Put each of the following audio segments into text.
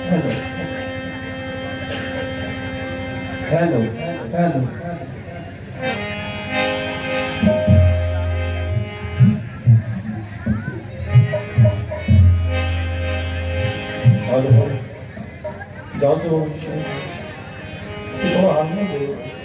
Hello hello hello hello जाओ तो ये थोड़ा हाथ में दे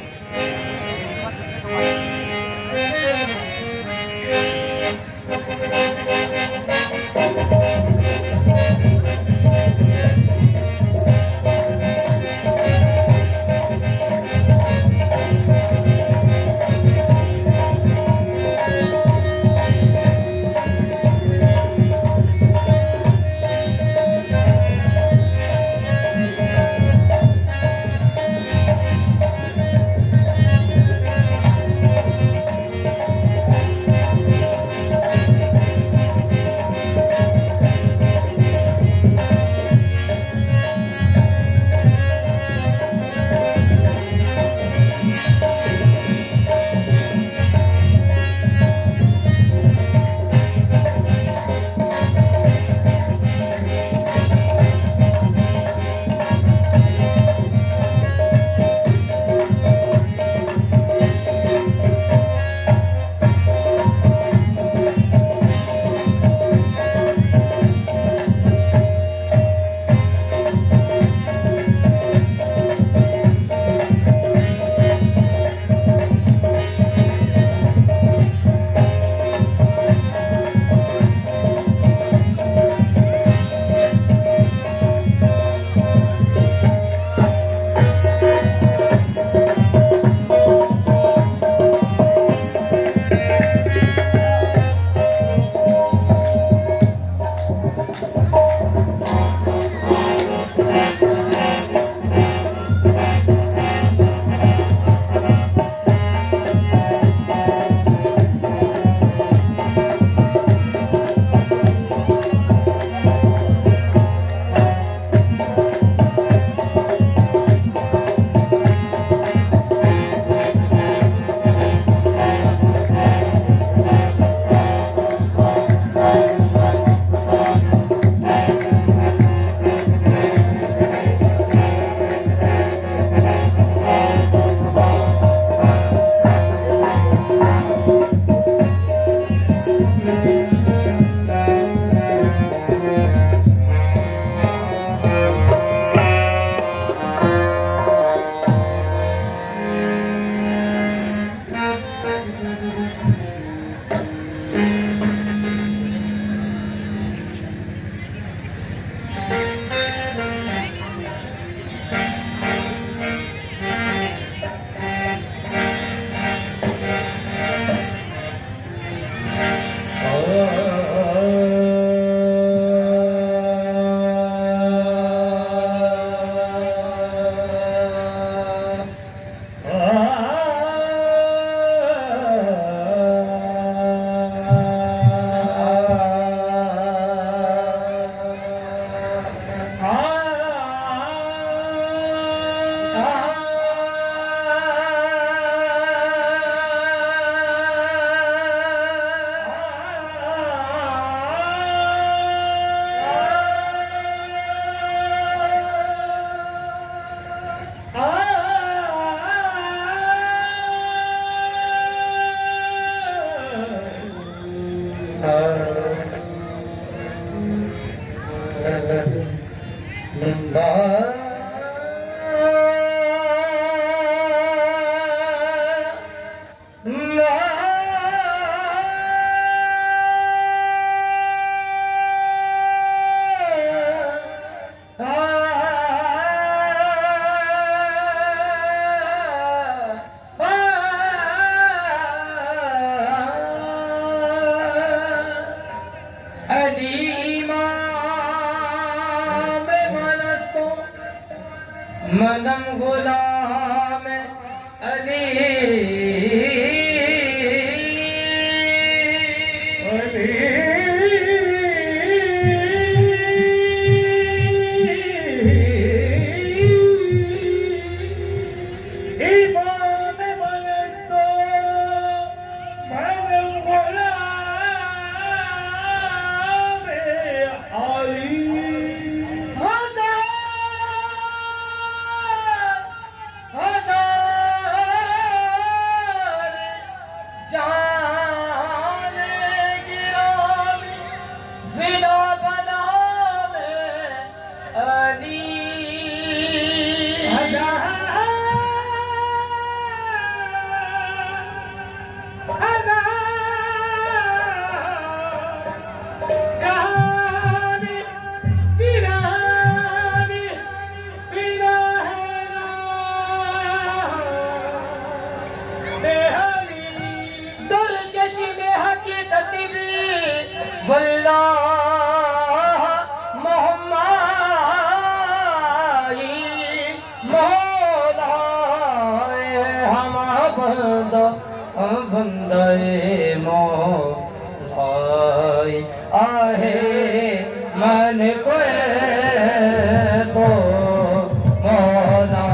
मनम गुलाम अली इमाम मनस्तो मनम गुलाम मोहाय आहे मन को तो मौला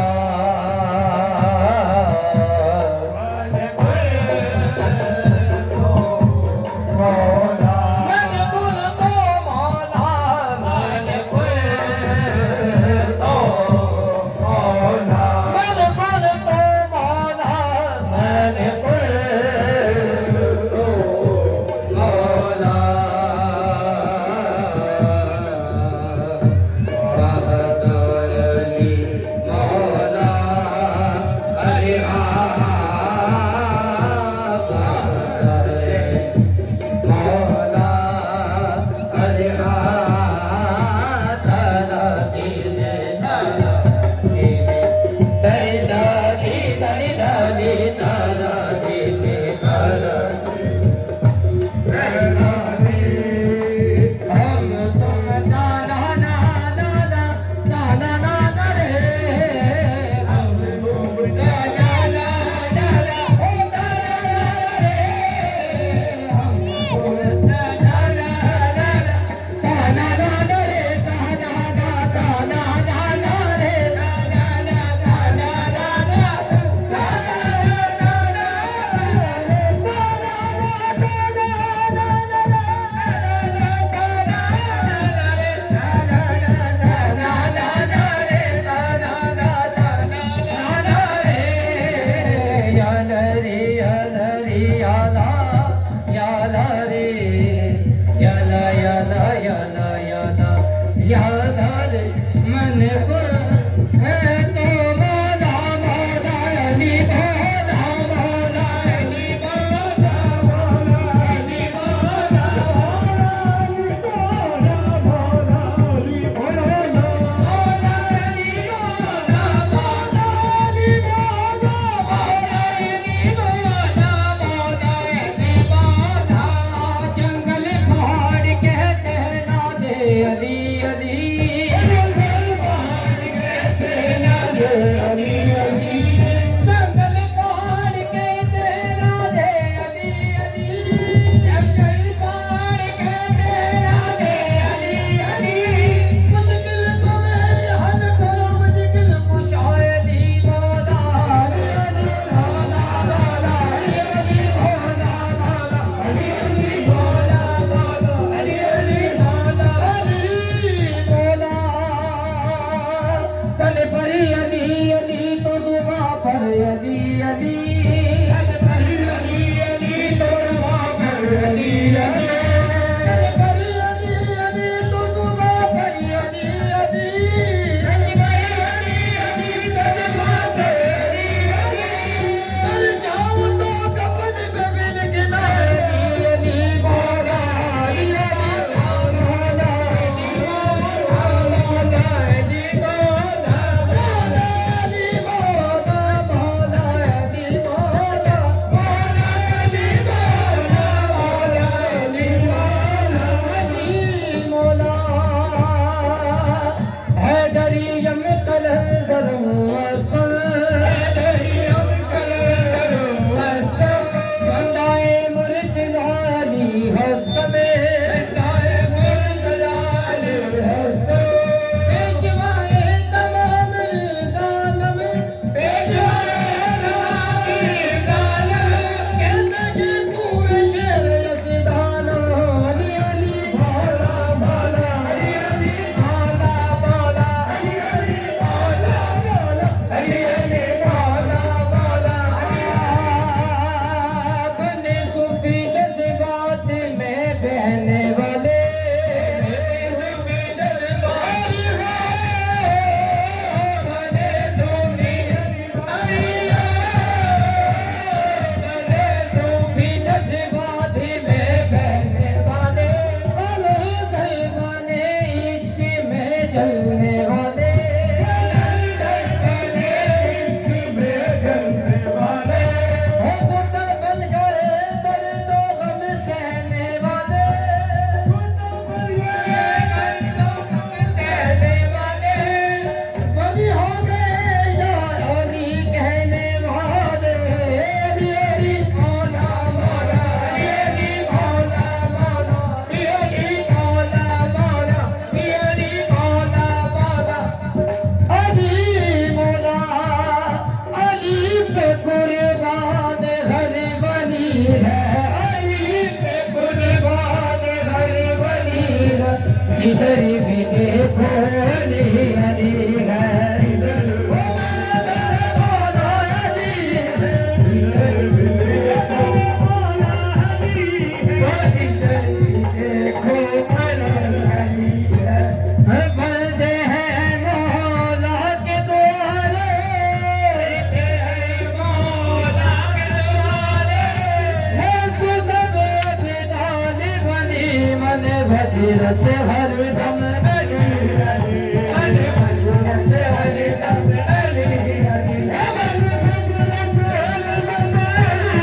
भज रस हरदम अली अली अरे भज रस हरदम अली अली अरे भज रस हरदम अली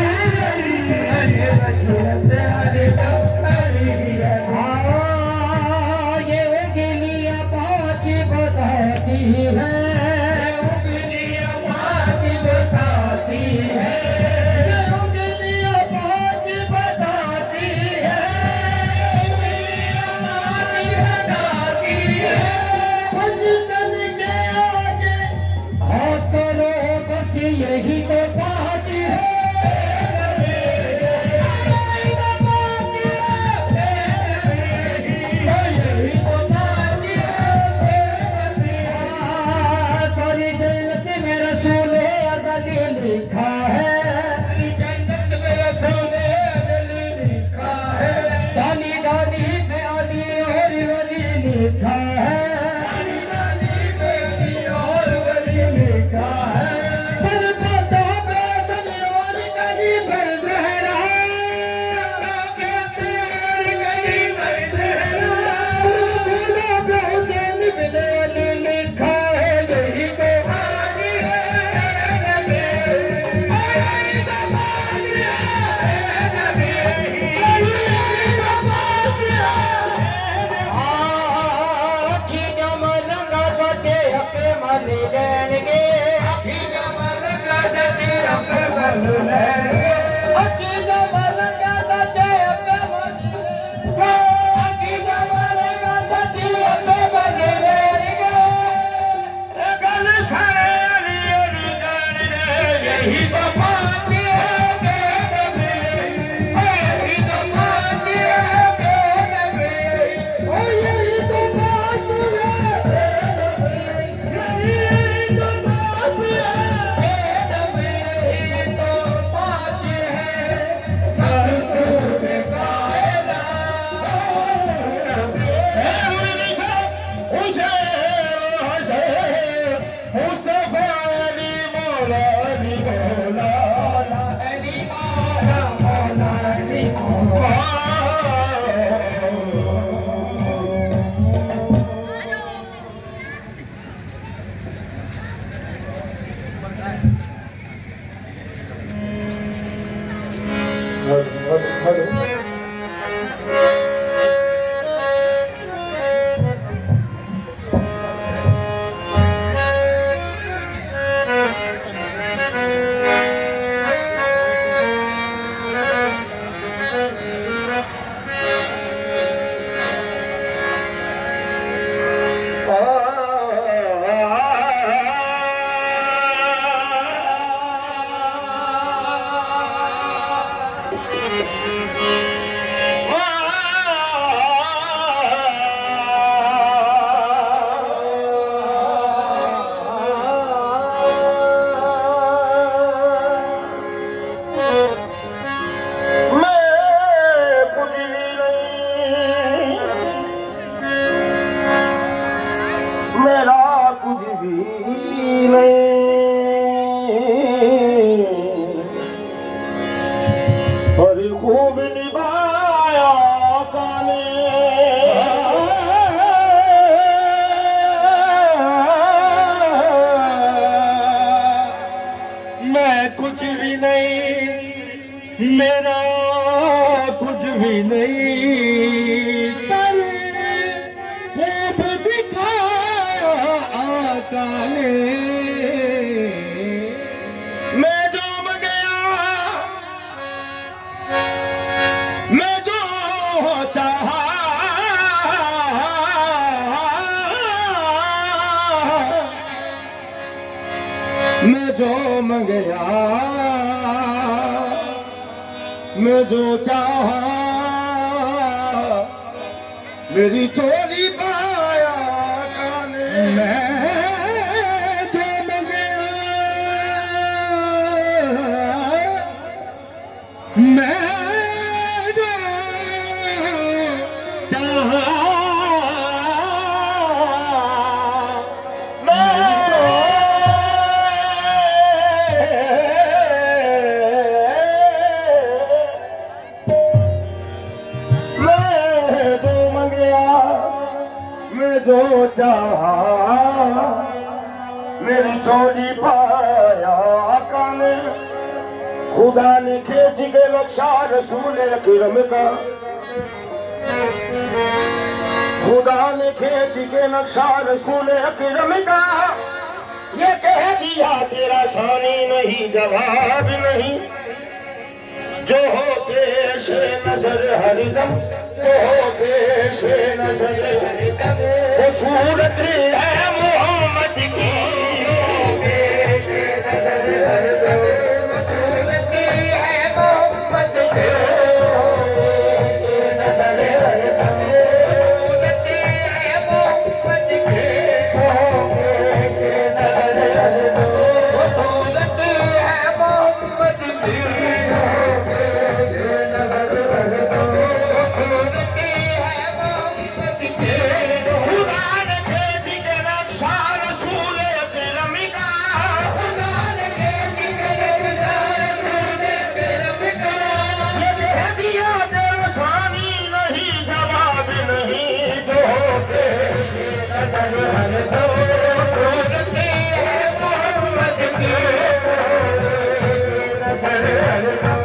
अली अरे भज रस हरदम अली अली ये उंगलियां पाँच बताती है उंगलियां पाँच बताती है ये उंगलियां पाँच बताती है उंगलियां पाँच बताती है पंचतन के आगे हाथ करो बस यही तो पाँच है लिखा है जन्नत में रसूले अली लिखा है डाली डाली पे अली और वली लिखा है डाली डाली पे अली और वली लिखा है सर पता पे सनी और गली पर जहरा पे और गली पर जहरा फूलों पे हुसैन बिन अली लिखा है यही तो हेलो खूब निभाया काने मैं कुछ भी नहीं मेरा कुछ भी नहीं पर खूब दिखाया आका ने मैं जम गया मैं जो चाहा मैं जो मंगया मैं जो चाहा मेरी चोरी पाया काने मैं जो मंगया मैं ने जो चाहा मेरी चोली पाया आका ने खुदा ने खींच के नक्शा रसूल अकरम का खुदा ने खींच के नक्शा रसूल अकरम का ये कह दिया तेरा सानी नहीं जवाब नहीं जो हो पेश नजर हरदम जो हो पेश नजर हरदम वो सूरत है मोहम्मद की पेश नजर हरदम वो सूरत है मोहम्मद की पेश नजर हरदम सूरत है मोहम्मद की पेश नजर हरदम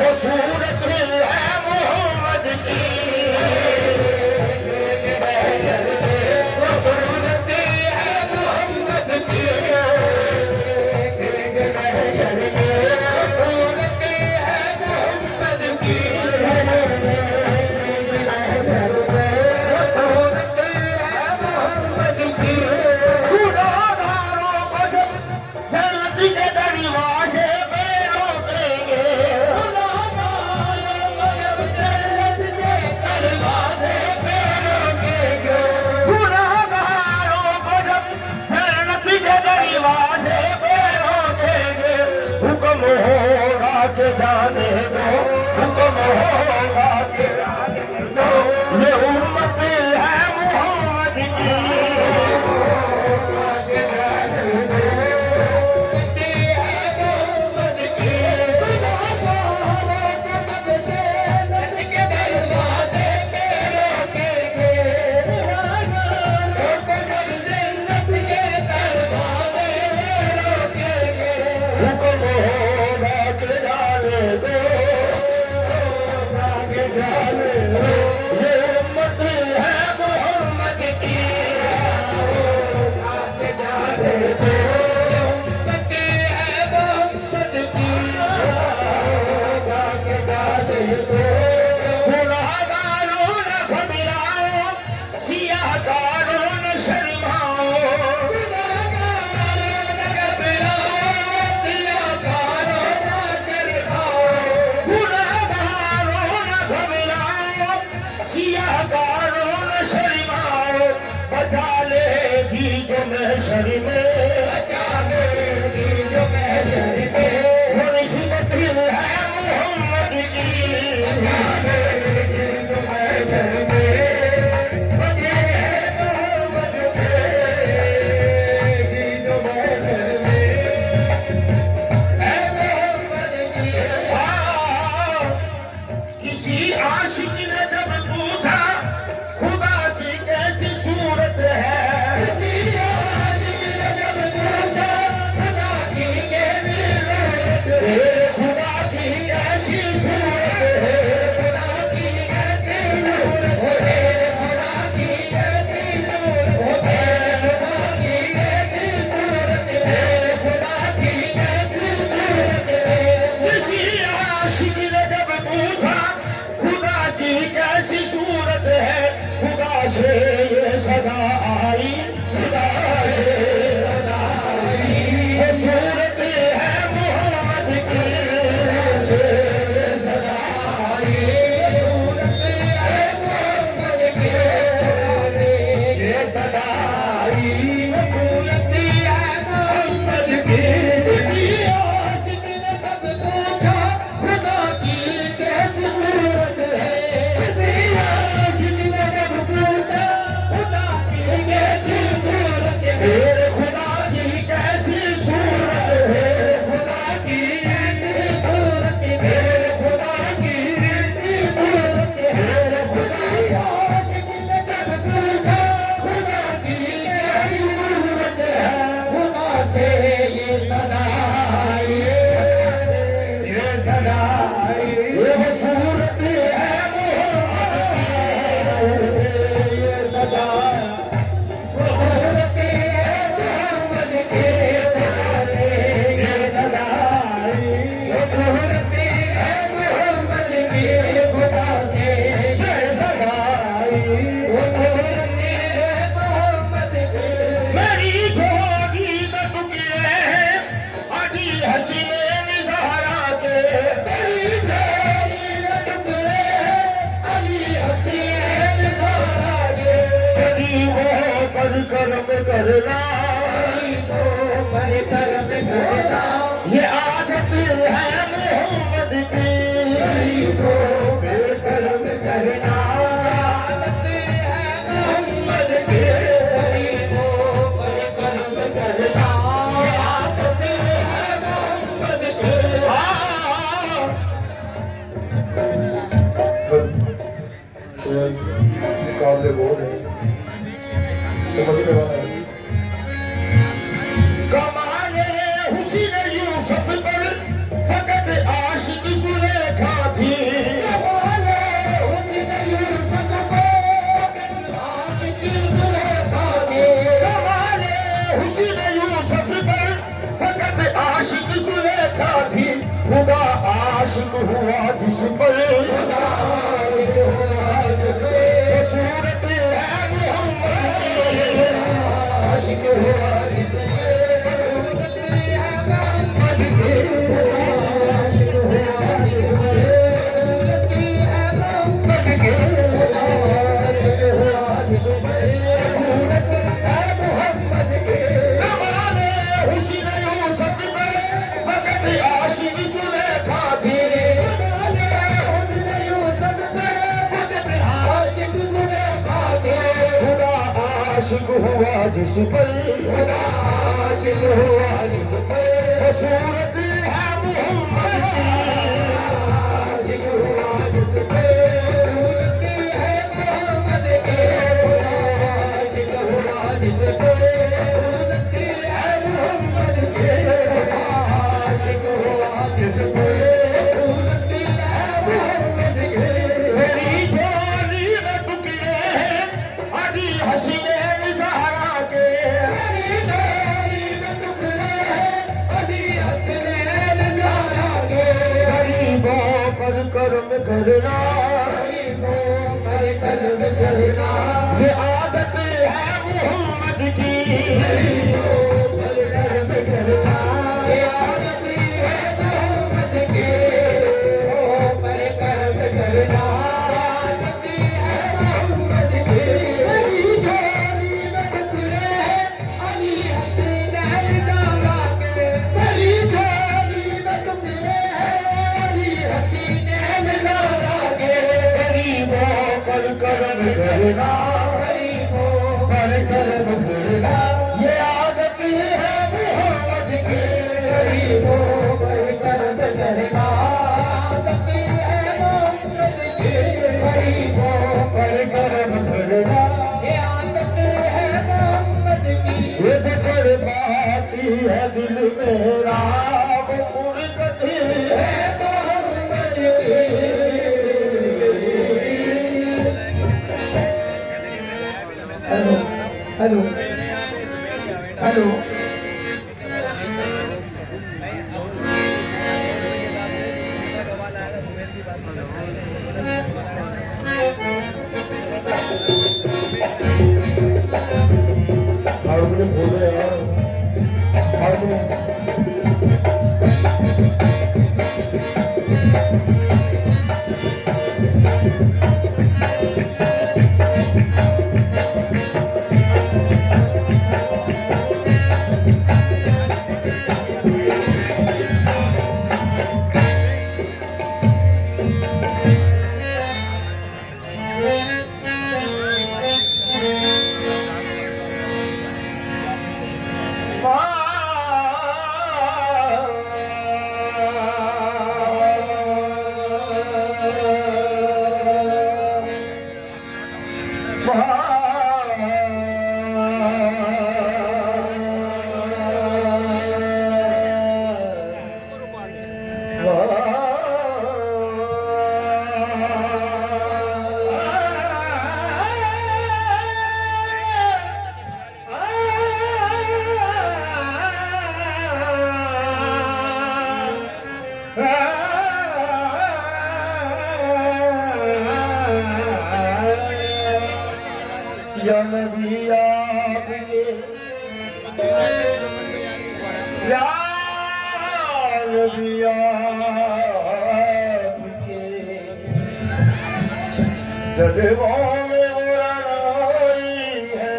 वो सूरत है मोहम्मद की जाने दो हुक्म होगा कि जाने दो ये उम्मत है मोहम्मद की बचा लेगी जो महशर में बचा लेगी जो महशर में वो निस्बत है मोहम्मद की बचा लेगी जो महशर में बचे मोहम्मद की जो महशर में पर कर्म करना, गरीबों पर कर्म करना, ये आदत है मोहम्मद की। गरीबों पर कर्म करना, आदत है मोहम्मद की। गरीबों पर कर्म करना, आदत है मोहम्मद की। मुकाबले बहुत है, समझने वाला है। कमाने हुस्न यूसुफ पर फकत आशिक जुलेखा थी। कमाने हुस्न यूसुफ पर फकत आशिक जुलेखा थी। कमाने हुस्न यूसुफ पर फकत आशिक जुलेखा थी। खुदा आशिक हुआ जिस पर, खुदा आशिक हुआ जिस पर, सूरत है मोहम्मद की। आशिक हुआ जिस पर, सूरत है मोहम्मद की। आशिक हुआ जिस पर, सूरत है मोहम्मद की। आशिक हुआ जिस पर, सूरत है मोहम्मद की। कमाने हुस्न यूसुफ पर फकत आशिक जुलेखा थी। कमाने हुस्न यूसुफ पर फकत आशिक जुलेखा थी। खुदा आशिक हुआ जिस पर, खुदा आशिक हुआ जिस पर, सूरत है मोहम्मद की। आशिक हुआ जिस पर, सूरत है मोहम्मद की। खुदा आशिक हुआ जिस पर, सूरत है मोहम्मद की। खुदा आशिक हुआ जिस पर, सूरत है मोहम्मद की। मेरी झोली में टुकड़े हैं अजी हसीने निज़ारा के। मेरी झोली में टुकड़े हैं अली हसनैन ज़हरा के। गरीबों पर कर्म करना, गरीबों पर कर्म करना, ये आदत है मोहम्मद की। गरीबों पर कर्म करना, ये आदत है मोहम्मद की। गरीबों पर कर्म करना, आदत है मोहम्मद की। मेरी झोली में टुकड़े हैं अली हसनैन ज़हरा के। मेरी झोली में टुकड़े हैं अली हसनैन ज़हरा के। गरीबों पर कर्म करना, गरीबों पर कर्म करना, ये आदत है मोहम्मद की। गरीबों पर कर्म करना, आदत है मोहम्मद की। गरीबों पर कर्म करना, ये आदत है मोहम्मद की। ये जिक्र बाती है दिल मेरा, वो फुरकत है। है मोहम्मद की। हेलो हेलो हेलो हारमोनियम बोले यार, हारमोनियम। या नबी आपके, या नबी आपके जलवों में बुराई है।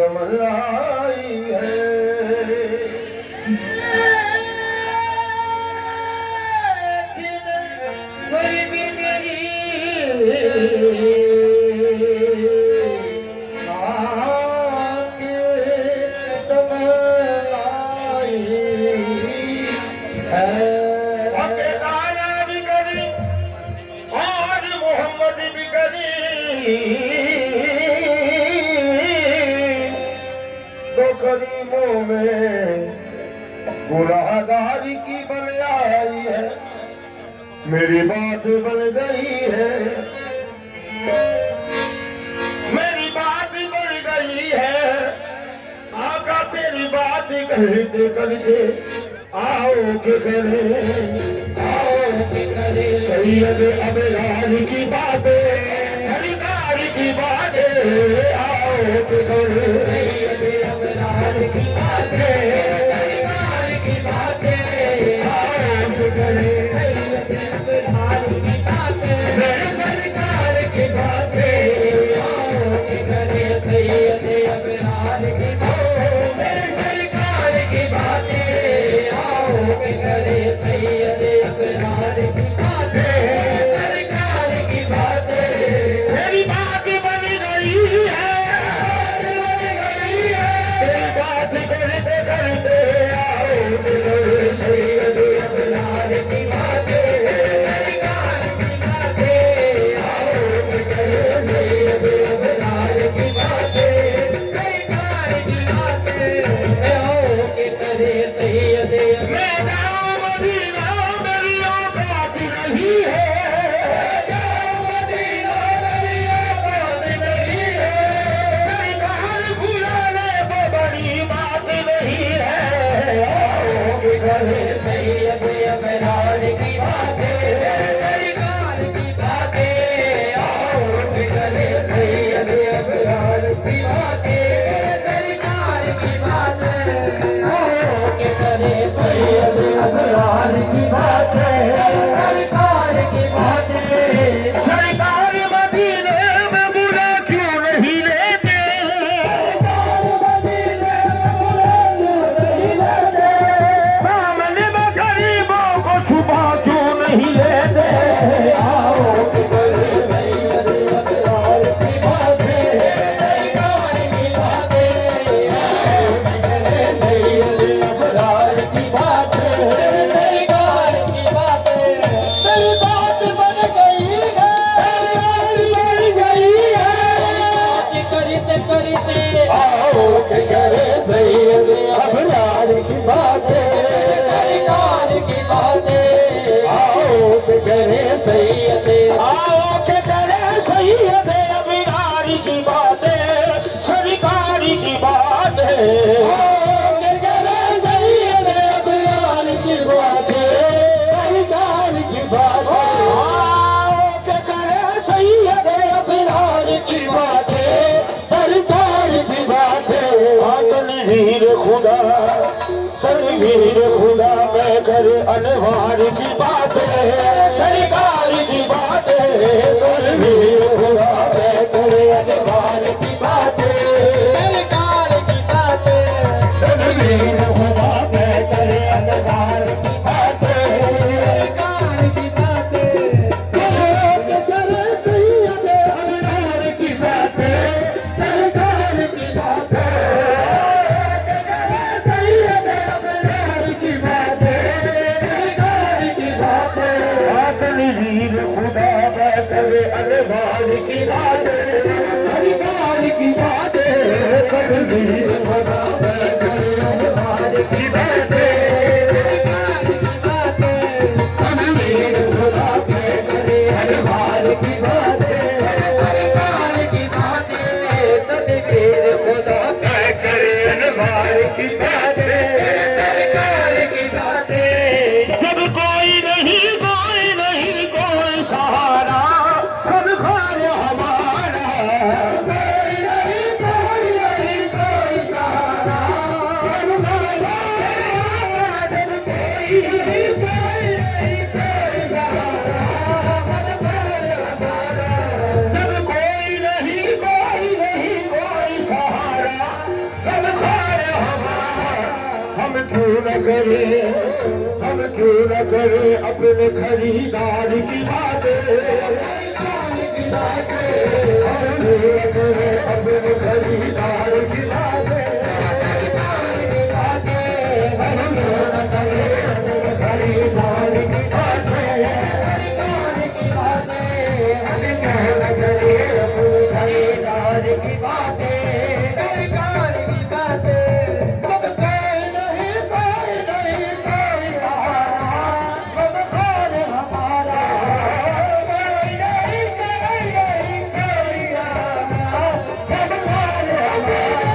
तमन्ना आई है। गरीबी मेरी करीमों में गुनाहगारी की बन आई है, मेरी बात बन गई है, मेरी बात बन गई है। आका तेरी बात करते करते आओ के करे, आओ के करे सैयद अबरार की बातें, सरकार की बातें, आओ के करे सैयद अबरार की बातें, सरकार की बातें, आओ के करे सैयद अबरार की बातें, सरकार की बातें, आओ के करे सैयद अबरार की बातें, सरकार की बातें, आओ के करे सैयद अबरार की बातें, सरकार की बातें। मेरी बात बन गई है, तेरी बात करते करते आओ के करे सैयद अबरार की बातें, सरकार की बातें, आओ के करे सैयद अबरार की बातें, सरकार की बातें, आओ के करे सैयद। मैं जाऊं मदीना मेरी औकात नहीं है, जाऊं मदीना मेरी औकात नहीं है, सरकार बुला ले वो बड़ी बात नहीं है, आओ के करे सैयद अबरार की बातें, सरकार की बातें, आओ के करे सैयद अबरार की बातें, सरकार की बातें, आओ के करे सैयद अबरार की बातें, सरकार की बातें। सरकार मदीने में बुला क्यों नहीं लेते, सरकार मदीने में बुला क्यों नहीं लेते, सामने में गरीबों को छुपा क्यों नहीं लेते, आओ के करे सैयद अबरार की बातें, सरकार की बातें, आओ के करे सैयद अबरार की बातें, सरकार की बातें। तेरी बात बन गई है, तेरी बात बन गई है, करते करते आओ के करे सैयद अबरार की बातें, सरकार की बातें, आओ के करे सैयद, आओ के करे सैयद अबरार की बातें, सरकार की बातें, आओ के करे सैयद अबरार की बातें, सरकार की बातें, आओ के करे सैयद अबरार की बातें, सरकार की बातें। तनवीर खुदा, तनवीर खुदा मैं करे अनवार की बातें, सरकार की बातें, तनवीर खुदा मैं करे अनवार की बातें, सरकार की बातें, तनवीर खुदा मैं करे अनवार की बातें, सरकार की बातें, करे सैयद अबरार की बातें, सरकार की बातें, करे सैयद अबरार की बातें, सरकार की बातें। तनवीर खुदा मैं करे अनवार की बातें, सरकार की बातें, तनवीर खुदा मैं करे अनवार की बातें, सरकार की बातें, तनवीर खुदा मैं करे अनवार की बातें, सरकार की बातें, तनवीर खुदा मैं करे अनवार की बातें, सरकार की बातें। जब कोई नहीं कोई सहारा, हम खाने हमारा, कोई नहीं कोई सहारा, हम खाने हमारा, जब कोई नहीं कोई सहारा, हम खाने हमारा, जब कोई नहीं कोई सहारा, करे, हम क्यों न करे अपने खरीदार की बातें, हम क्यों न करे अपने खरीदार की बातें, हम क्यों न करे अपने खरीदार की बातें, हम क्यों न करे अपने खरीदार की बातें, जब कोई नहीं कोई नहीं कोई सहारा, जब खान हमारा कोई नहीं कोई नहीं कोई सहारा, जब खान हमारा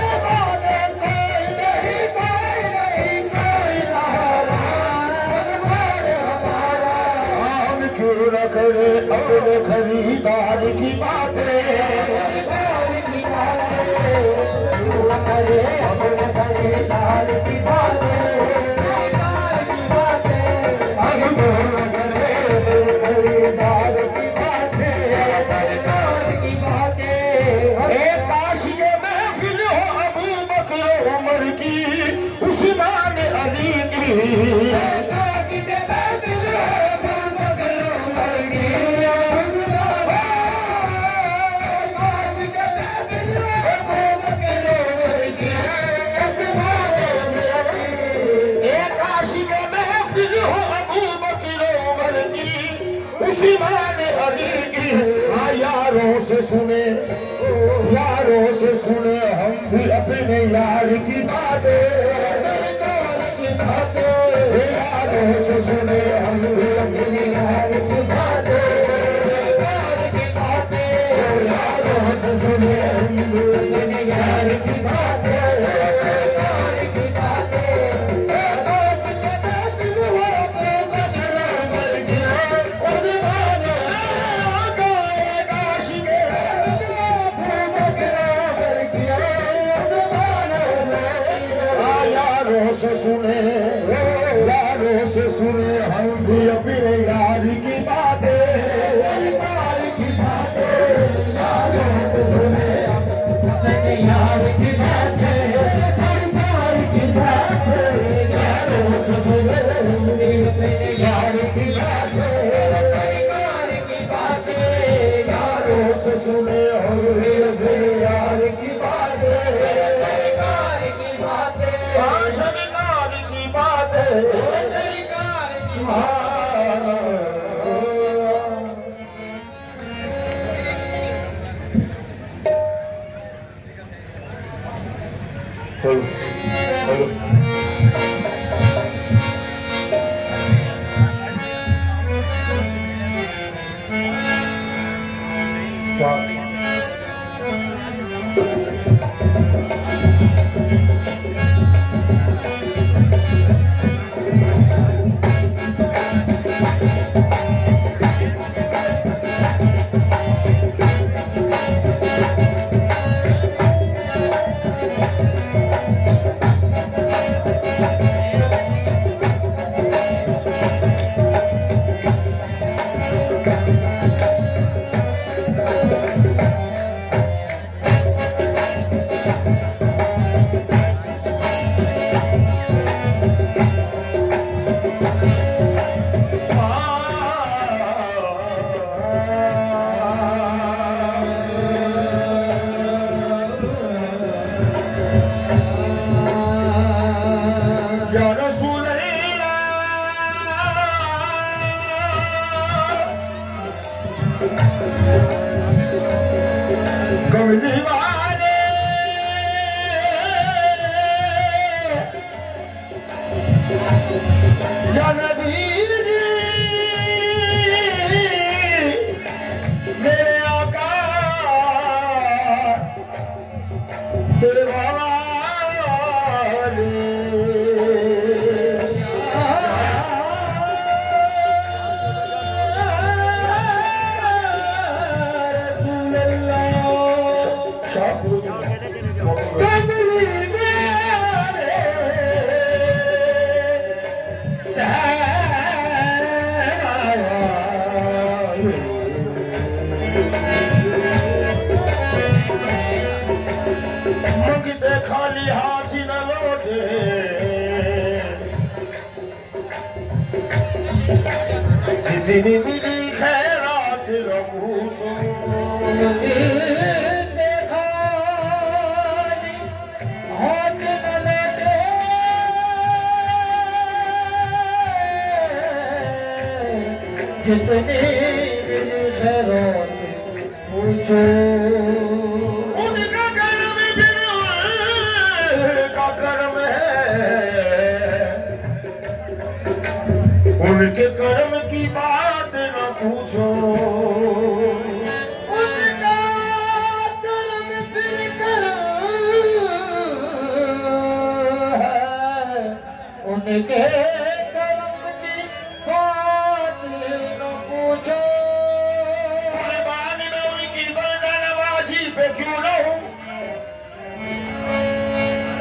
कोई नहीं कोई नहीं कोई सहारा, जब खान हमारा, हम क्यों न करे अपने खरीदार की बातें, खरीदार की बातें, क्यों न करे अपने खरीदार की बातें, खरीदार की बातें, हम क्यों न करे अपने खरीदार की बातें, खरीदार की बातें, एक काश के महफिल हो अबू बकर उमर की, उस्मान अली की, काश के महफिल हो अबू बकर उमर की, काश के महफिल हो अबू बकर उमर की, उस्मान अली, एक काश के महफिल हो अबू बकर उमर की, उस्मान अली की, हाँ यारों से सुने हम भी अपने यार की बातें, सरकार की बातें, यारों से सुने हम भी अपने यार की बातें, सरकार की बातें, यारों से सुने हम भी अपने यार की बातें, सरकार की बातें, काश के महफिल हो अबू बकर उमर की, उस्मान काश के महफिल हो अबू बकर उमर की, उस्मान यारों से सुने हम भी अपने यार की बातें, यार की बातें, यारों से सुने अपने यार की बातें, सरकार की बातें, यारों से सुने हम भी अपने यार की बातें, सरकार की बातें, यारों से सुने हम भी अपने यार की बातें, सरकार की बातें, हाँ सरकार की बातें, सरकार की बातें। या रसूल अल्लाह, कमली वाले या नबी मेरे आका तेरा जितनी मिली खैरात न पूछो देखा हाथ न लौटे जितनी मिली खैरात पूछो उनका कर्म बिन का कर्म है उनके कर्म की बात न पूछो उनका कर्म फिर कर्म है उनके कर्म की बात न पूछो कुर्बानी में उनकी बंदा नवाजी पे क्यों न हूं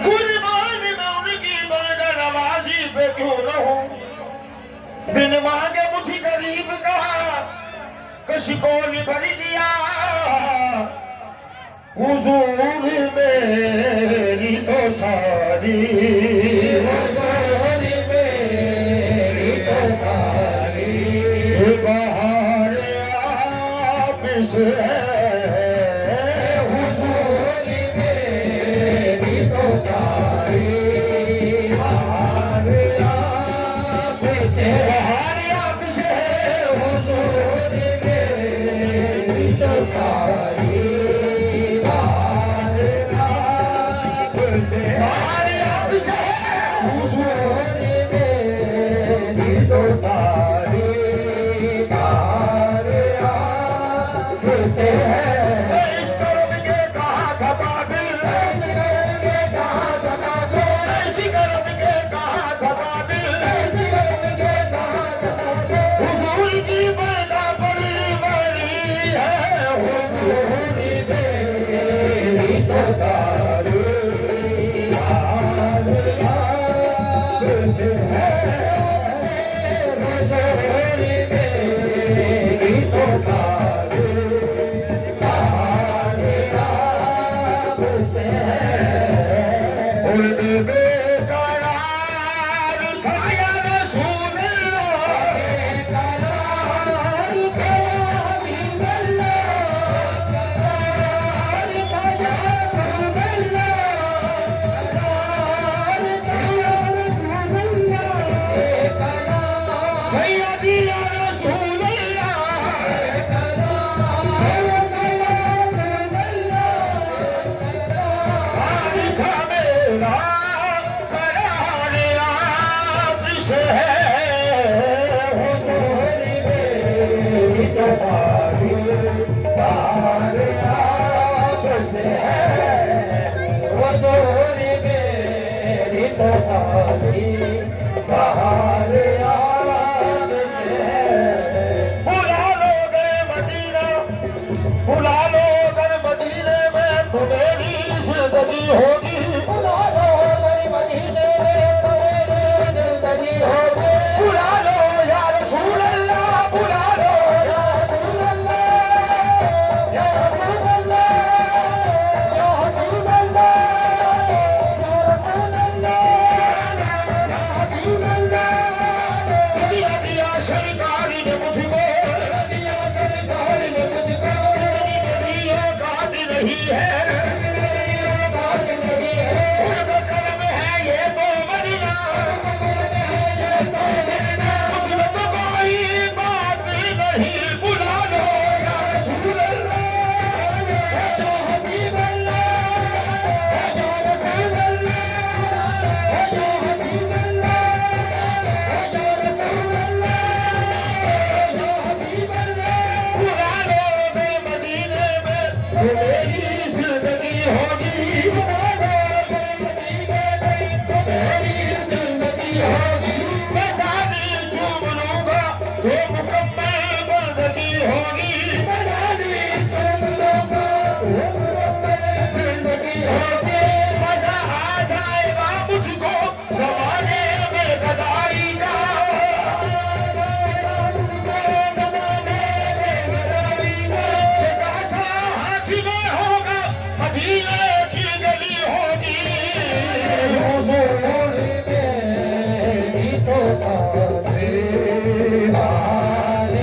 कुर्बानी में उनकी बंदा नवाजी पे क्यों न हूं बिन मांगे मुझे गरीब का कशिकोल भर दिया हुजूर मेरी तो सारी हुजूर मेरी तो सारी बहार आप से हुजूर मेरी तो सारी बहार आपसे बहार आप से हुजूर मेरी तो सारी बहार आपसे बहार आप से हुजूर मेरी तो सारी बहार आपसे इस कर्म के कहा था काबिल ऐसी कर्म के कहा था काबिल हुजूर की बरदा बड़ी बड़ी है हुजूर मेरी तो सारी बहार आपसे है हुजूर मेरी तो सारी बहार आपसे है और बेकरार था या रसूल अल्लाह करार कयामी बल्ला करार कया रसूल अल्लाह करार कया रसूल अल्लाह करार सैयदी या रसूल अल्लाह करार कया रसूल अल्लाह आज था मेरा करार आपसे है हुजूर मेरी तो सारी बहार आपसे है हुजूर मेरी तो सारी बहार आपसे है बुला लो गए मदीना बुला लो गए मदीने में तो मेरी जिंदगी होगी बुला लो मेरे मदीने में तो मेरी जिंदगी होगी बुला लो या रसूल अल्लाह बुला लो या रसूल अल्लाह या रसूल अल्लाह या हबीब अल्लाह या रसूल अल्लाह या हबीब अल्लाह दिया दिया सरकारी ने मुझको दिया सरकार ने मुझको मेरी मेरी औकात नहीं है मेरी औकात नहीं है उनका कर्म है ये तो मदीना मुझमें तो कोई बात नहीं बुला लो या रसूल अल्लाह या हबीब अल्लाह या रसूल अल्लाह या हबीब अल्लाह या रसूल अल्लाह या हबीब अल्लाह बुला लो गए मदीने में तो मेरी जिंदगी होगी बुला लो मेरे मदीने में तो मेरी जिंदगी होगी मैं जानी चूम लूंगा तो मुकम्मल बंदगी होगी बनानी तुम लोगों जिंदगी होगी मजा आ जाएगा मुझको जमाने में गदाई का काशा हाथ में होगा मदीने की गली होगी हुजूर मेरी तो सारी बहार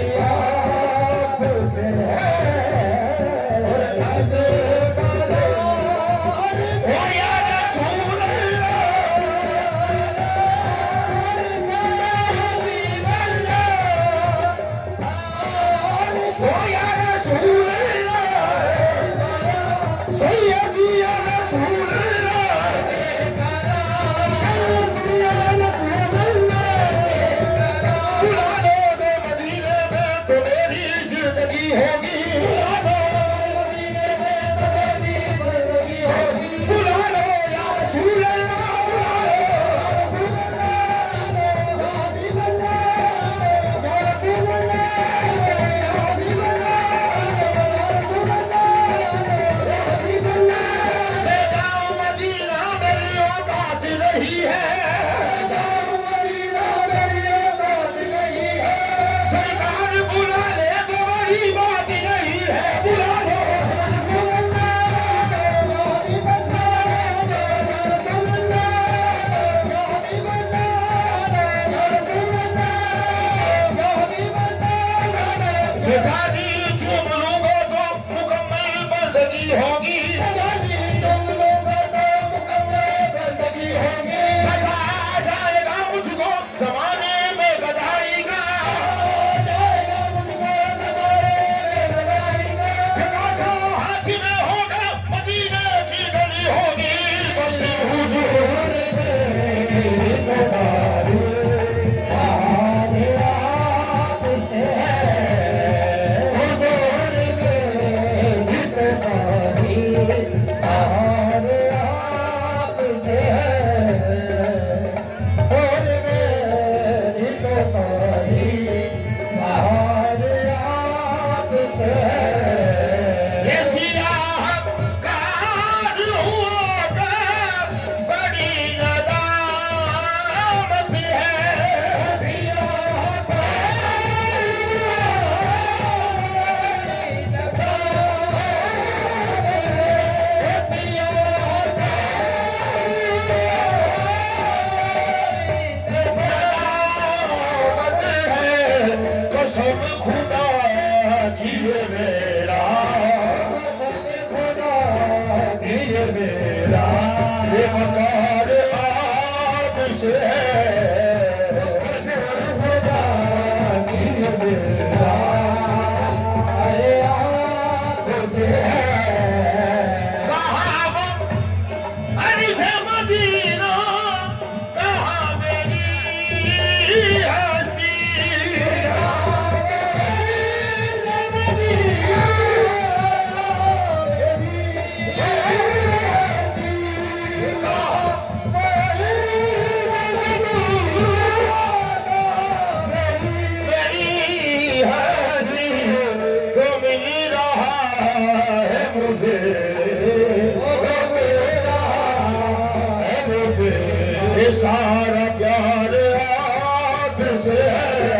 कसम खुदा की ये मेरा खुदा की ये मेरा ये मकान आपसे है खुदा की ये मेरा अरे आपसे है कहाँ अरे से मदीना कहाँ मेरी हस्ती मेरी हस्ती तो मिल रहा है मुझे ये सारा प्यार आपसे है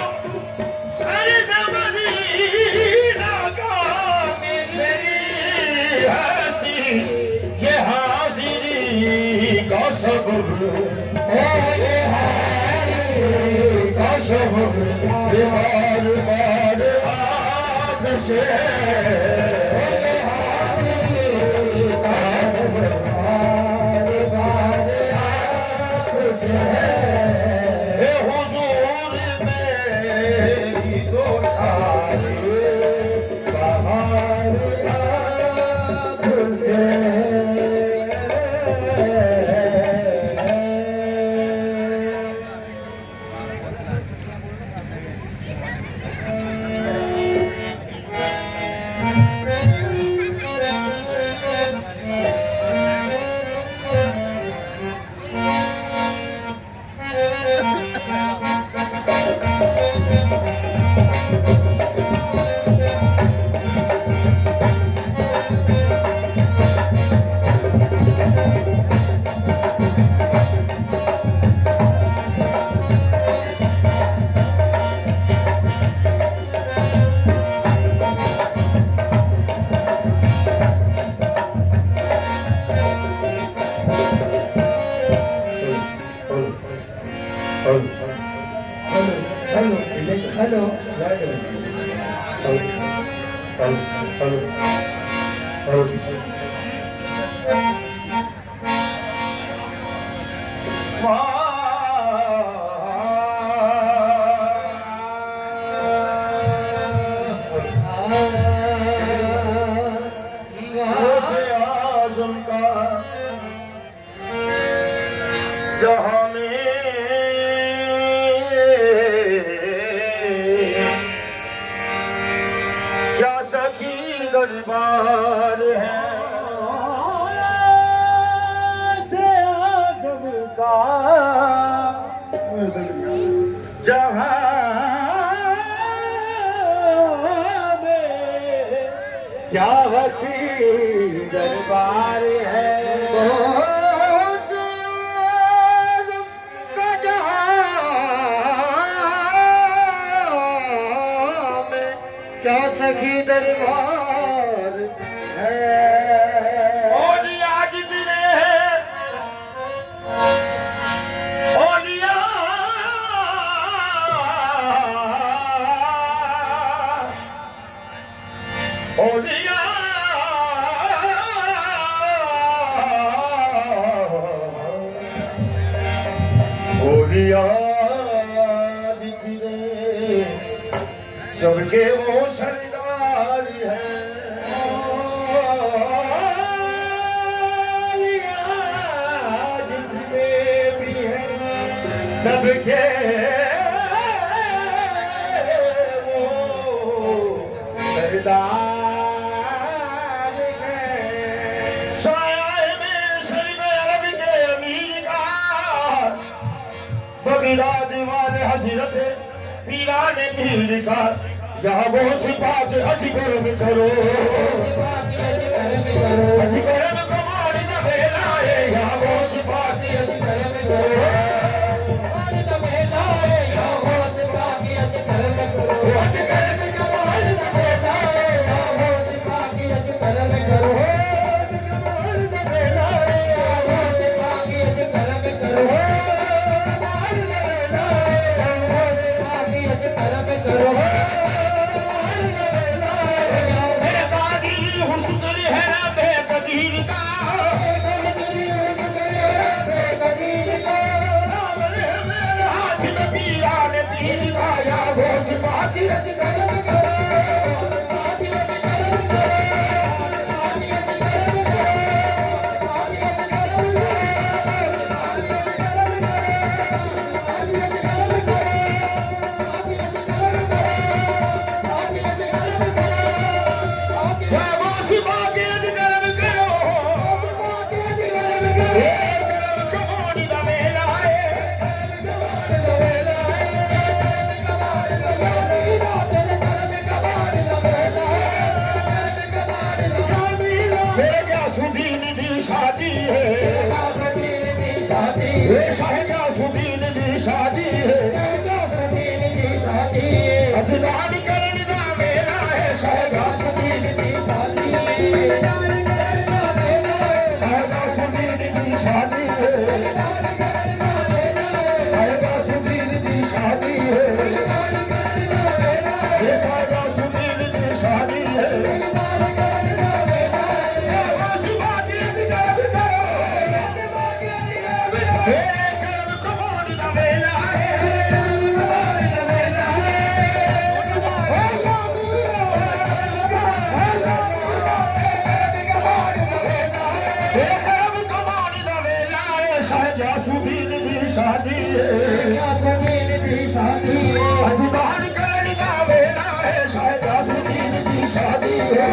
अरे मदीना का मेरी हस्ती ये हाजिरी का सबब का सबब ये बार बार आपसे ए हुजूर मेरी दो सारी बहार आपसे हेलो आज़म का जहाँ में क्या सखी दरबार है आज़म का जहाँ में क्या हसी दरबार है क्या सखी दरबार है ओलिया जितने हैं ओलिया ओलिया ओलिया जितने सबके वो सरदार है जितने भी हैं सबके वो सरदार हैं साया में सर में अरब के अमीर का बगी पीरा दीवान हजरत पीरा ने पीर का या वो सिपा के अजी कर्म करो अजी कर्म कमाल दा वेला है या वो सिपा के अजी कर्म करो कमाल दा वेला है या वो सिपा के अजी कर्म करो अजी कर्म कमाल दा वेला है या वो सिपा के अजी कर्म करो कमाल दा वेला है या वो सिपा के अजी कर्म करो कमाल दा वेला है या वो सिपा के अजी कर्म करो हुस्न है ना बेकदीर का हाथ में पीरा ने पीर का या वो सिपा की अज कर्म करो शादी है शाहजासुदीन की शादी है अजदानी करन दा मेला है शाहजासुदीन की शादी शाहजासुदीन की शादी है शाहजासुदीन की शादी है शाहजासुदीन की शादी है तेरे कर्म कमाल दा वेला है शाहजासुदीन की शादी है अजदान करन दा वेला है शाहजासुदीन की शादी है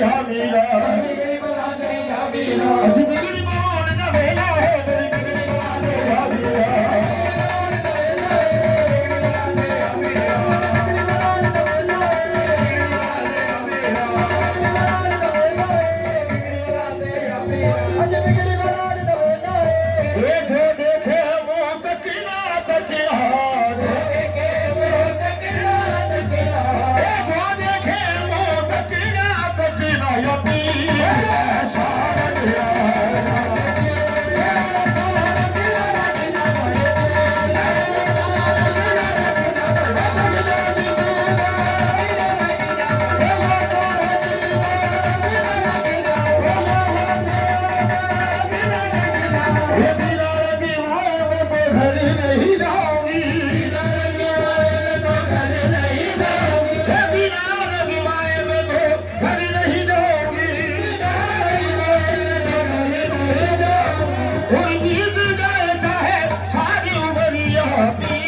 जा मीरा बिगड़ी बना दे जा मीरा अज बिगड़ी बनाने का वेला है मेरी बिगड़ी बनाने जा मीरा ये जो देखे वो तकिना तकिना ये जो देखे वो तकिना तकिना या पीर सारा मेरा ये बिना लगी माए में तो घर नहीं जाऊंगी ये बिना लगी माए में तो घर नहीं जाऊंगी कोई बीत जाए चाहे सारी उमरिया पी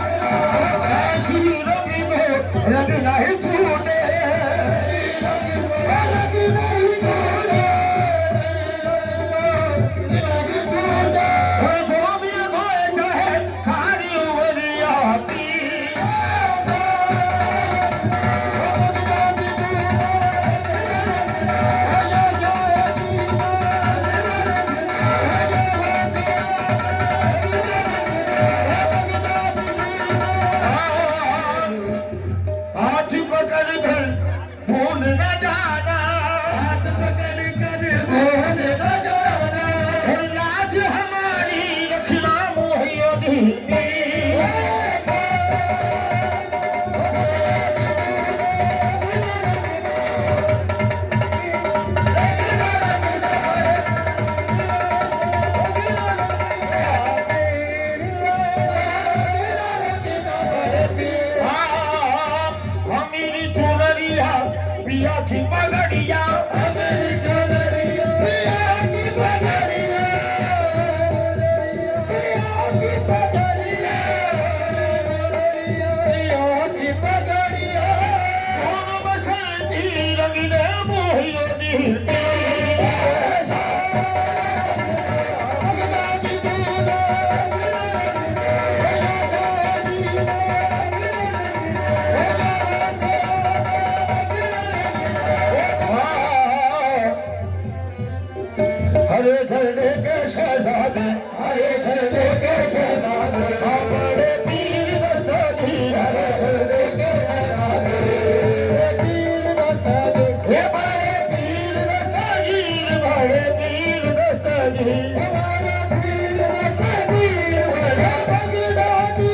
ऐसी लगी में लगी नहीं छूटे और जो भी धोए चाहे सारी उमरिया पी हाथ पकड़ कर भूल न जाना हाथ पकड़ कर भूल न जाना और लाज हमारी रखना मोहियों हमीरी चुनरिया पिया की पगड़िया हमीरी चुनरिया पिया की पगड़िया पिया की पगड़िया पिया की पगड़िया कौन बसंती रंगीने मोहियों दी हरे झरने के शहजादे हरे झरने के शहजादे बड़े पीर दस्तगीर हरे झरने के शहजादे पीर दस्तगीर ये बड़े पीर दस्तगीर बड़े पीर दस्तगीर बड़े पीर दस्तगीर बड़े बगदादी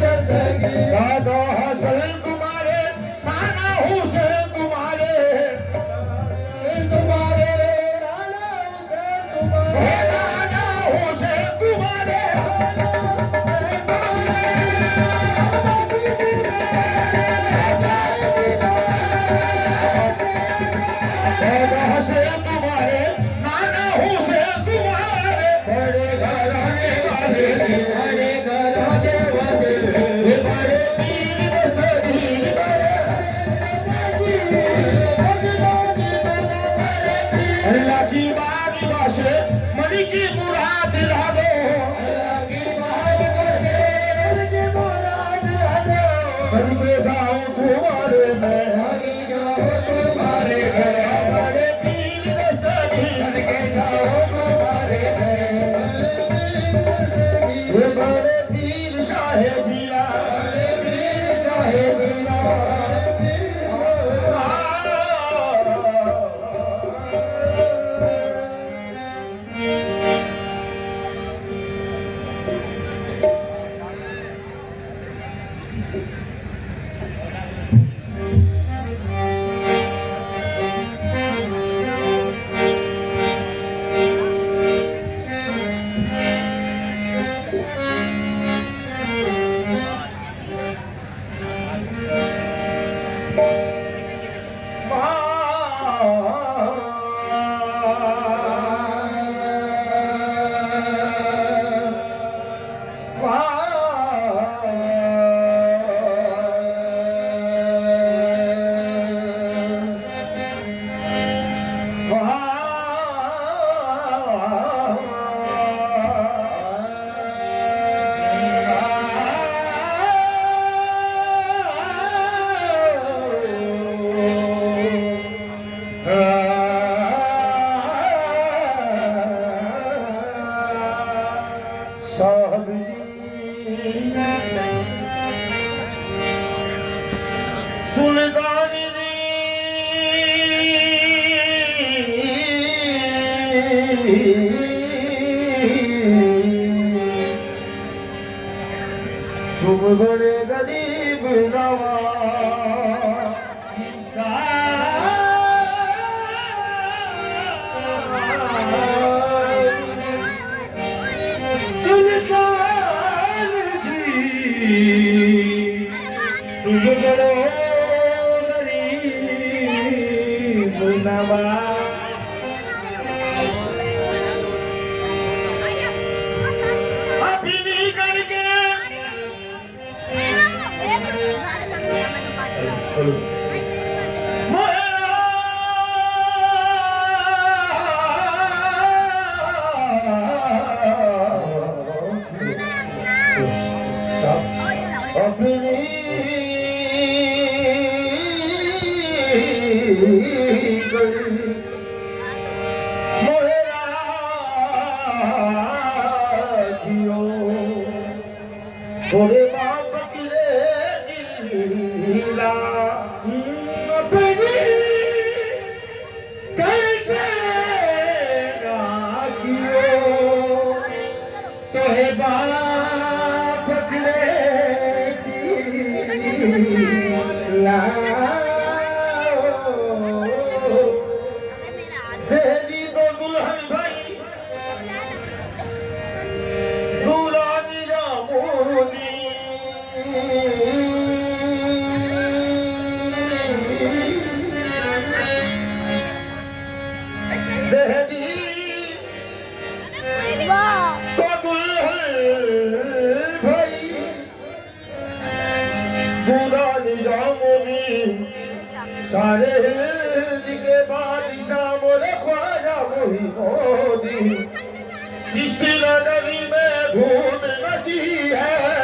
दादा हसन तुम्हारे नाना हुसैन तुम्हारे नाना हुसैन तुम्हारे दादा हसन तुम्हारे नाना हुसैन तुम्हारे बड़े घराने वाले बड़े घराने वाले ये बड़े पीर दस्तगीर बड़े अल्लाह की बादशाह से मनी की मुराद दिला दो अल्लाह की बादशाह से मनी की मुराद दिला दो सदके जाऊं तुम्हारे मैं सदके जाऊं तुम्हारे मैं बड़े पीर दस्तगीर सदके जाऊं तुम्हारे मैं ये बड़े पीर शाहे जीरा बड़े पीर शाहे जीरा साहब जी सुल्तानी तुम बड़े गरीब सुल्तान जी तुम बड़े गरीब नवाज अपनी करके अपनी मोहरा जियो बोले बाप किले हीरा अपनी कैसे राखियो तो है बाप किले दहली तो दुल्हन भाई दूरानी रामोदी दहली तो दुल्हन भाई दूरानी रामोदी सारे हिंद के बादशाह मोरे ख्वाजा मोही मोदी चिश्ती नगरी में धूम मची है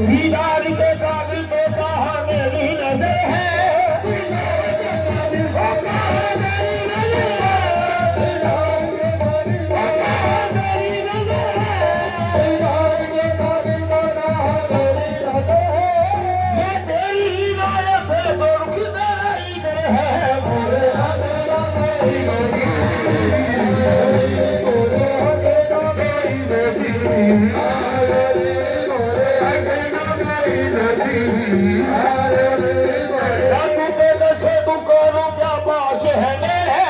दीदार के काबिल तो कहा मेरी नजर है ये तेरी इनायत है जो रुख मेरा इधर है मोरे तू पे से तू करूं क्या पास है मेरे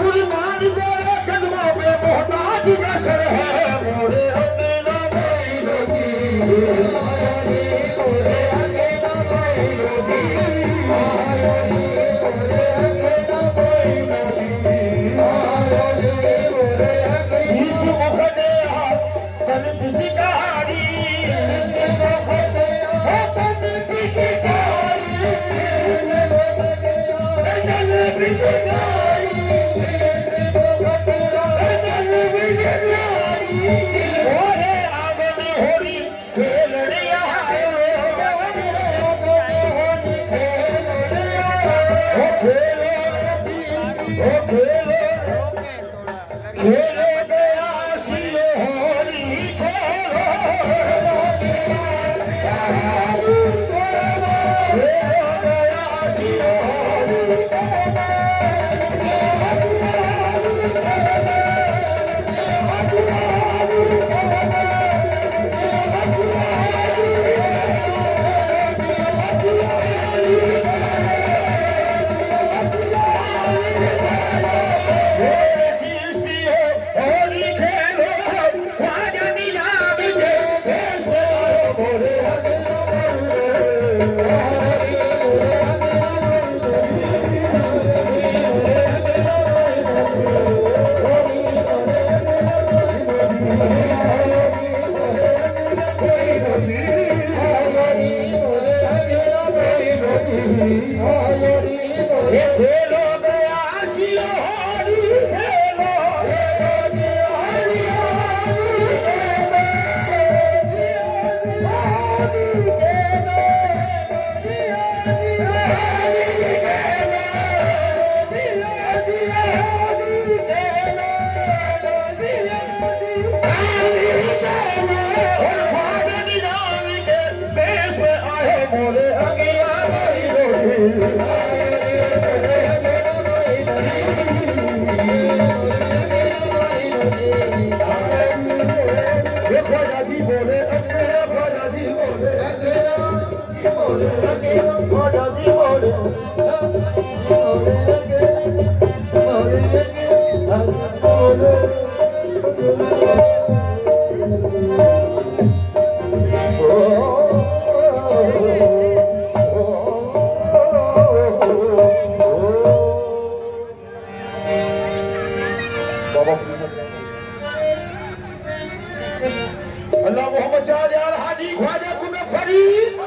कुर्बान तेरे कदमों पे मोहताज नसर है मोरे अकेला मेरी शीश मुखदे तन पिचकारी आगे होरी खेलने आयो खेलो गया सियो होली खेलो गया सियो होली खेलो गया सियो होली खेलो मोरे अगिया ख्वाजा जी बोले ख्वाजा जी बोले ख्वाजा जी बोले अल्लाह मोहम्मद चाह यार हाजी ख्वाजा कुन फरीद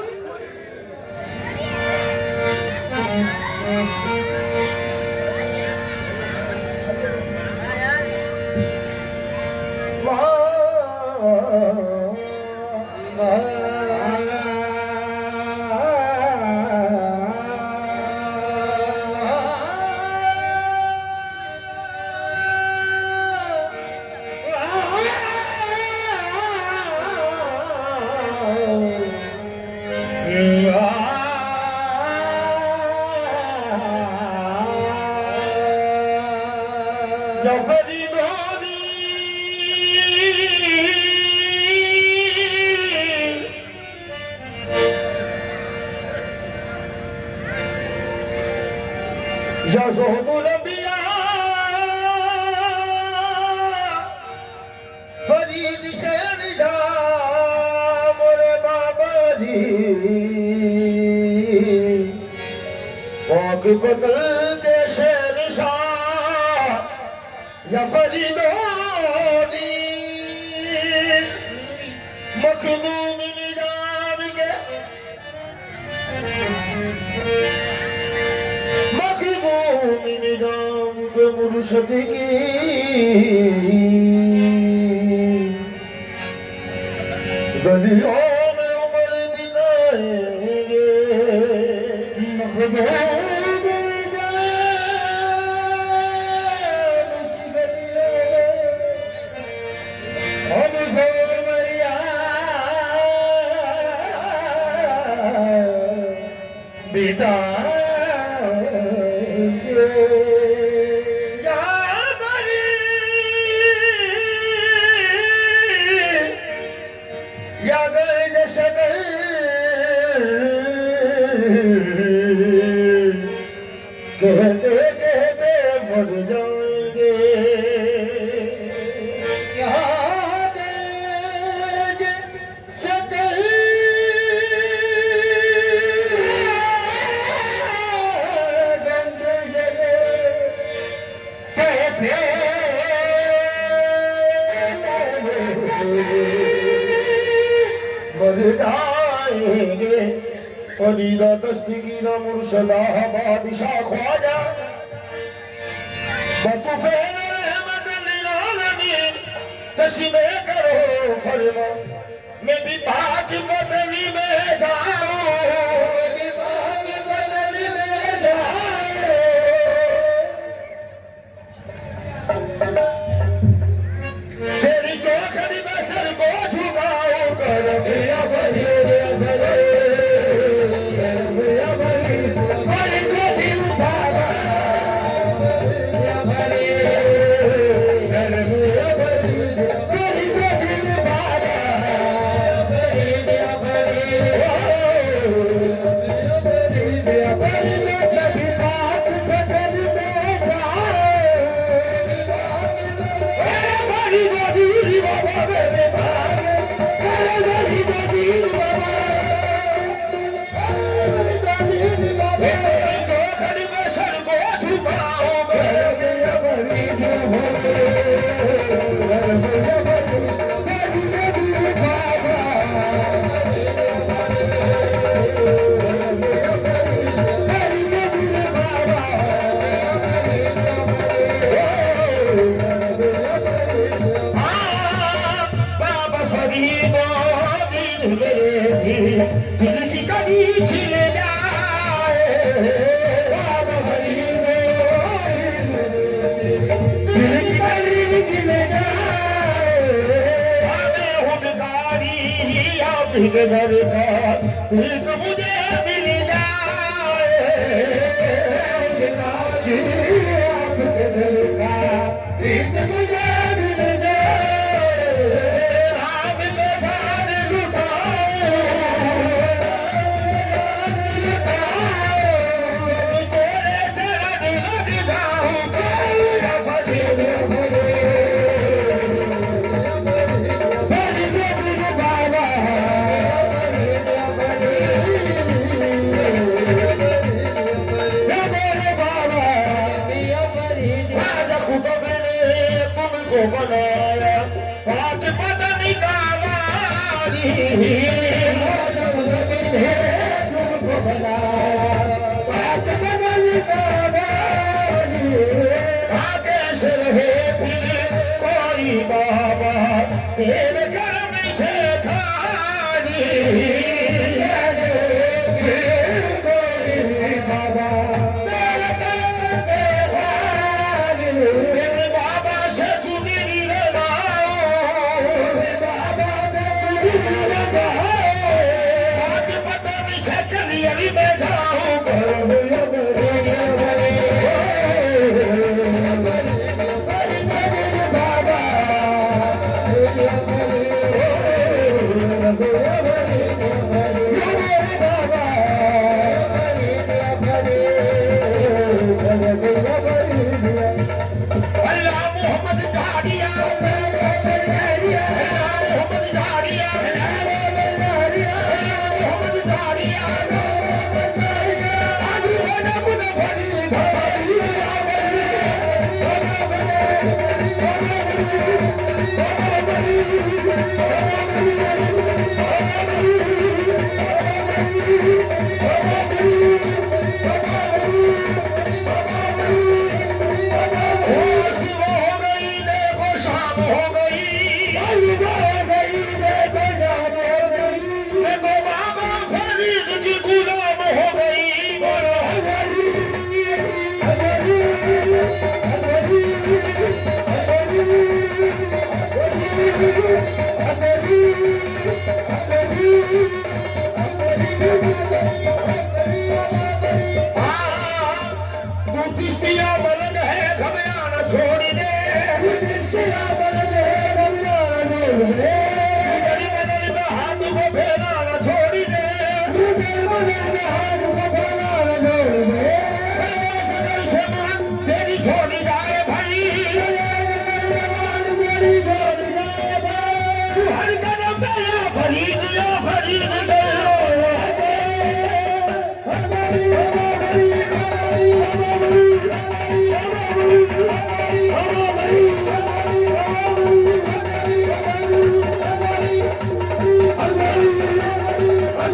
ज़ुहदुल अंबिया फरीद शहन जा जी पाक बदल के शहनशाह या फरीदो दी मखदूम निजाम के मखदूम निजाम के मुर्शद की गलियों में उमर दिलाएंगे मखदूम बेटा या गए शगल कहते कहते मर जाएंगे मर जाएंगे फरीदा दस्तगीरा मुर्शदा बादशाह ख्वाजा बतुफैन रहमत लिल आलमीन तस्मे करो फरमा मैं भी पाक बदली में जाऊं तेरी चौखड़ी में सर को झुकाऊं कर मेरा दिल की कड़ी खिल जाए दिल की कड़ी खिल जाए हमें हुदगारी आप घर का एक मुझे मिल जाए आप घर का एक मुझे मिल जाए राम के साथ बनाया पाक पदनी का वारी तुमको बनाया पाक पदनी का वारी आगे से रहे फिर कोई बाबा तेरे कर्म से खाली कोई बाबा तेरे कर्म से खाली बाबा से चुनी बाबा पता नहीं से कलियरी में जाऊं बाबा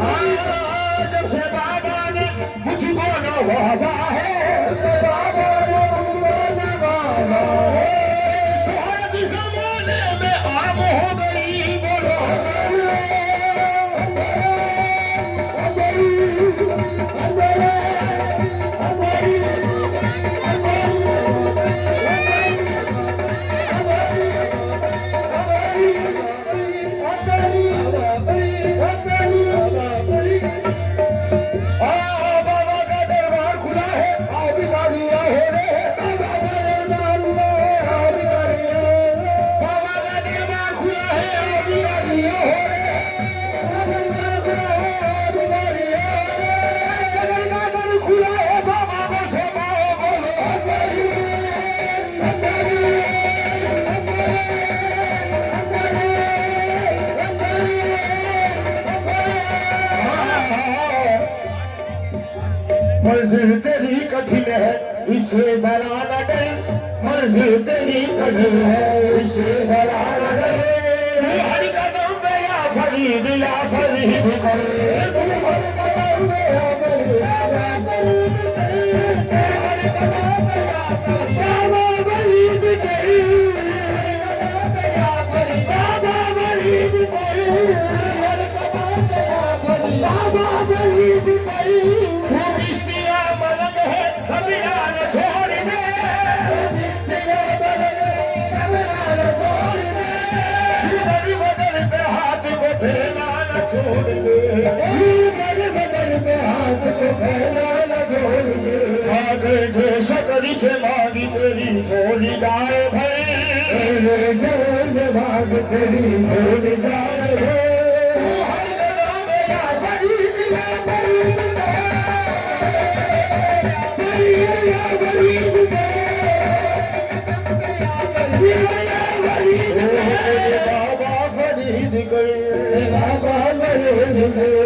जब से बाबा ने मुझको नवाजा है, बाबा ने मुझको नवाजा है, शोहरत जमाने में आम हो गई, बोलो बाबा का दरबार खुला है, आओ भिखारियां हो रे, बाबा का दरबार खुला है, आओ भिखारियां हो रे, बाबा का दरबार खुला है, आओ भिखारियां हो रे, दरबार खुला है, आओ भिखारियां हो रे, जगत का दर खुला है, बाबा को सेवाओ, बोलो मंजिल तेरी कठिन है, इससे जरा न डर, मंजिल तेरी कठिन है, इससे जरा न डर, हर कदम पे या फरीद करे, हर कदम पे या फरीद करे, हर कदम पे या बाबा फरीद करे, बाबा फरीद करे, हर कदम पे या बाबा फरीद करे, मलंग है कभी ना छोड़ दे, कभी ना छोड़ दे, बड़ी बदल पे हाथ को फैला न छोड़ दे, बड़ी बदल पे हाथ को फैला न छोड़ दे, आगे जो शक्ल से मांगी तेरी झोली जाए भाई, से मांग तेरी झोली जाए भाई, हर गला में या फरीद या फरीद बाबा फरीद करे, बाबा फरीद करे,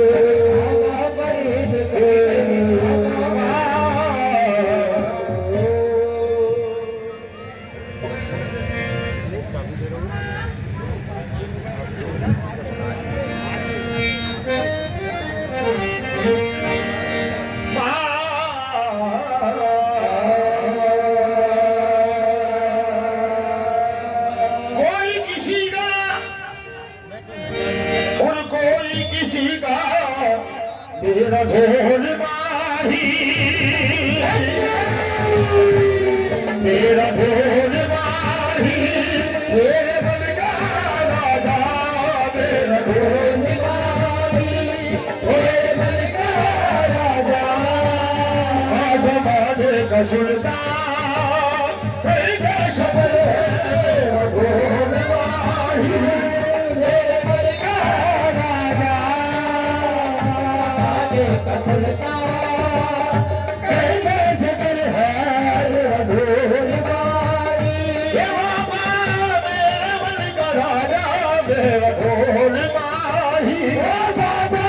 बाबा फरीद करे, मेरा ढोल माही, मेरा ढोल माही, मेरे मन का राजा, मेरा ढोल माही, मेरे मन का राजा, आसमाने का सुल्तान, मेरा शबर है, मेरा ढोल माही, मेरे मन का राजा, कसलता कहने जिगर है ढोल मारी, ये बाबा मेरा मन का राजा, मेरा ढोल माही, ओ बाबा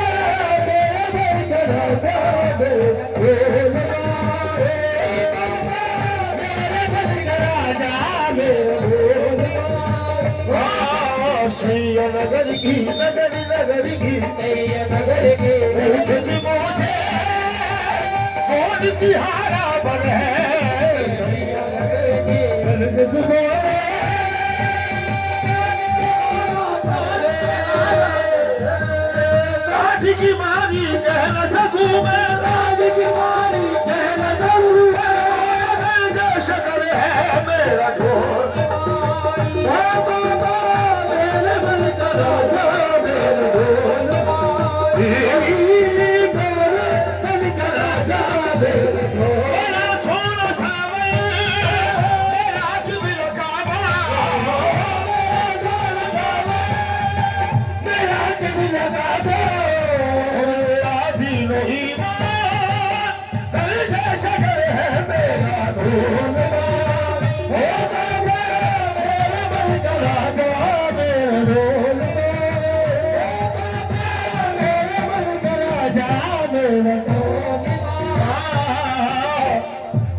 मेरा मन का राजा, मेरा ढोल माही, बाबा मेरा मन का राजा, मेरा ढोल माही, सैया नगर की नगर नगर की सैया नगर की पूछती मोसे कौन तिहारा बन है, सैया नगर की राज की मारी कह न सकूं मैं, राज की मारी कह न सकूं मैं, जो शक्ल है मेरा ढोल मारी, बाबा मेरे मन का राजा, मेरा ढोल मारी, मेरे मन का राजा, मेरा ढोल, मेरा सोना सावन, मेरा जुबिल काबा, मेरा जुबिल काबा, मेरा दीनो ईमान, कल जैसा कर है मेरा ढोल मारी, ओ बाबा मेरा मन का राजा, मेरा ढोल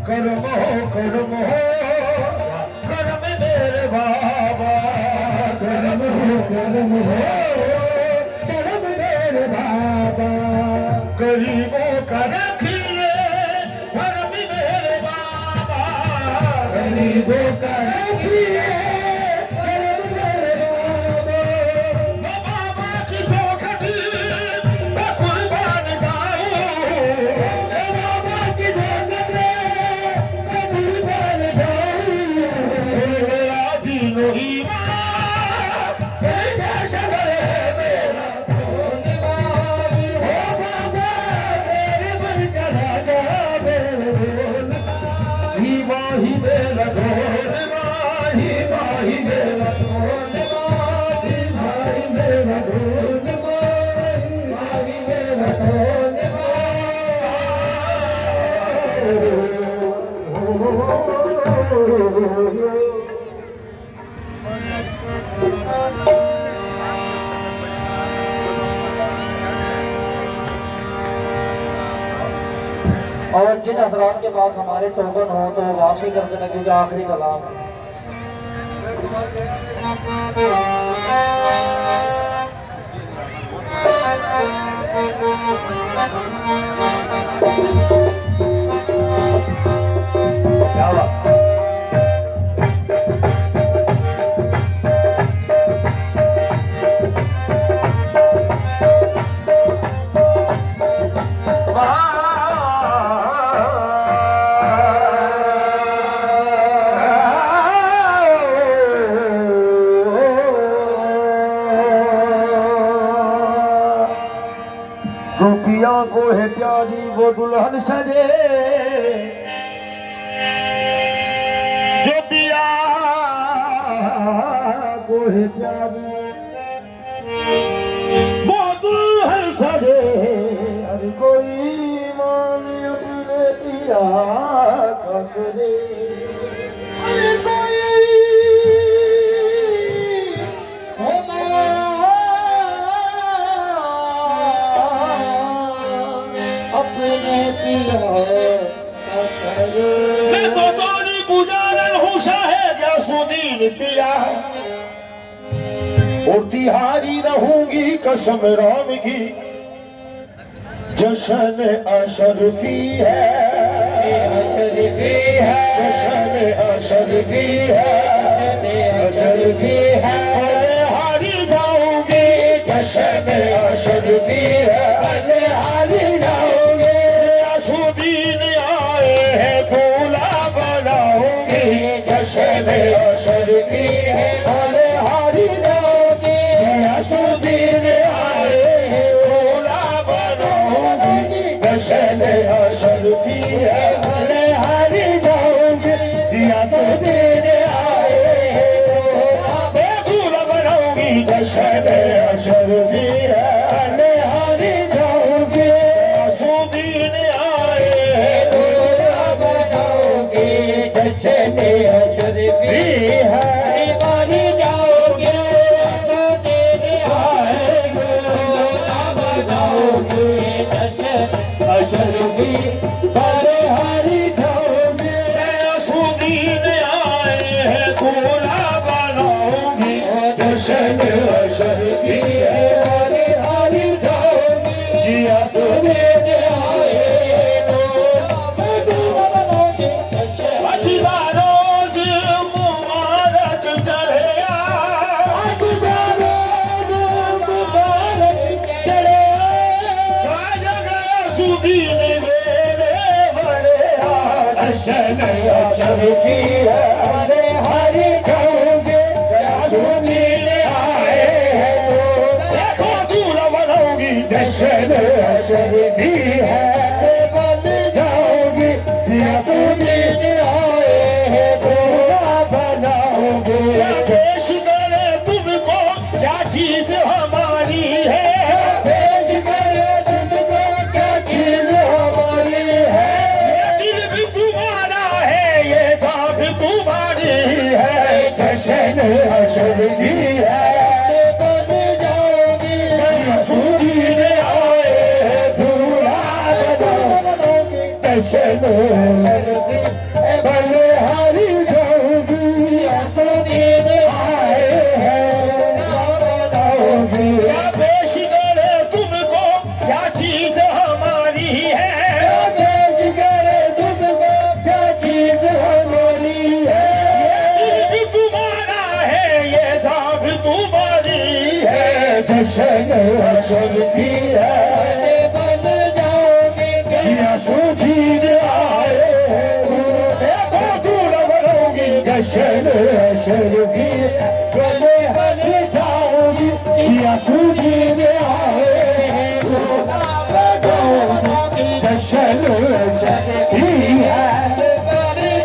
कर्म हो कर्म मेरे बाबा, कर्म हो कर्म मेरे बाबा, बाबा गरीबों का रखिए धर्म मेरे बाबा गरीबों का रखिए धर्म मेरे बाबा मैं बाबा की चौखटी मैं कुर्बान जाऊं मैं बाबा की धोखट मैं कुर्बान जाऊं मेरा दीन ईमान तेरा शबर है मेरा धन्यवाद हो बाबा मेरे मन का राजा मेरे बोल ही माही मेरा ढोल माही माही मेरा धन्यवाद भाई मेरा धन्यवाद भाई मेरा और जिन हजरात के पास हमारे टोकन हो तो वो वापसी कर देना क्योंकि आखिरी कलाम है क्या बात जो पिया को है प्यारी वो दुल्हन सजे जो पिया को है प्यारी वो दुल्हन सजे हर कोई मान अपने पिया का करे हर कोई हो अपने पिया का करे मैं तो तोरी गुजारन हूँ शाहे गयासुद्दीन पिया और तिहारी रहूंगी कसम राम की जश्न अशरफी है अशरफी है जश्न अशरफी है अशरफी है अरे हारी जाऊंगी जश्न अशरफी है अरे हारी जाओगे गयासुद्दीन आए हैं दूल्हा बनाऊंगी जश्न अशरफी है अरे हारी जाऊंगी गयासुद्दीन आए हैं दूल्हा बनाऊंगी जश्न अशरफी है अरे हारी जाओगे गयासुद्दीन आए हैं दूल्हा बनाऊंगी जश्न अशरफी है अरे हारी जाओगे गयासुद्दीन आए हैं दूल्हा बनाओगे जश्न अशरफी है हारी जाओगे तेरे आएंगे बनाओगे जश्न अशरफी अरे हारी जाओगे गयासुद्दीन आए हैं दूल्हा बनाऊंगी जश्न अशरफी है अरे हारी जाओगे गयासुद्दीन आए बनाओगे जश्न अजदा रोज मुबारक चढ़े राजा गयासुद्दीन मेरे बड़े जश्न अशरफी है अरे हारी जाओगे गयासुद्दीन आए हैं देखो दूल्हा बनाऊंगी जश्न अशरफी है बन जाओगे गयासुद्दीन आए हैं दूल्हा बनाओगे पेश करे तुमको क्या चीज हमारी है पेश करे तुमको क्या चीज हमारी है ये दिल भी तुम्हारा है ये जान भी तुम्हारी है जश्न अशरफी है बन जाओगे गयासुद्दीन आए हैं दूल्हा बनाओगे जश्न अशरफी भले हारी जाओगी गयासुद्दीन आए हैं बनाओगे क्या पेश करे तुमको जश्न शरीफी है बन जाओगे गियासुद्दीन आए देखो दूर बनोगी जश्न शरीफी गले बन जाओगी गियासुद्दीन आए जश्न शरीफी है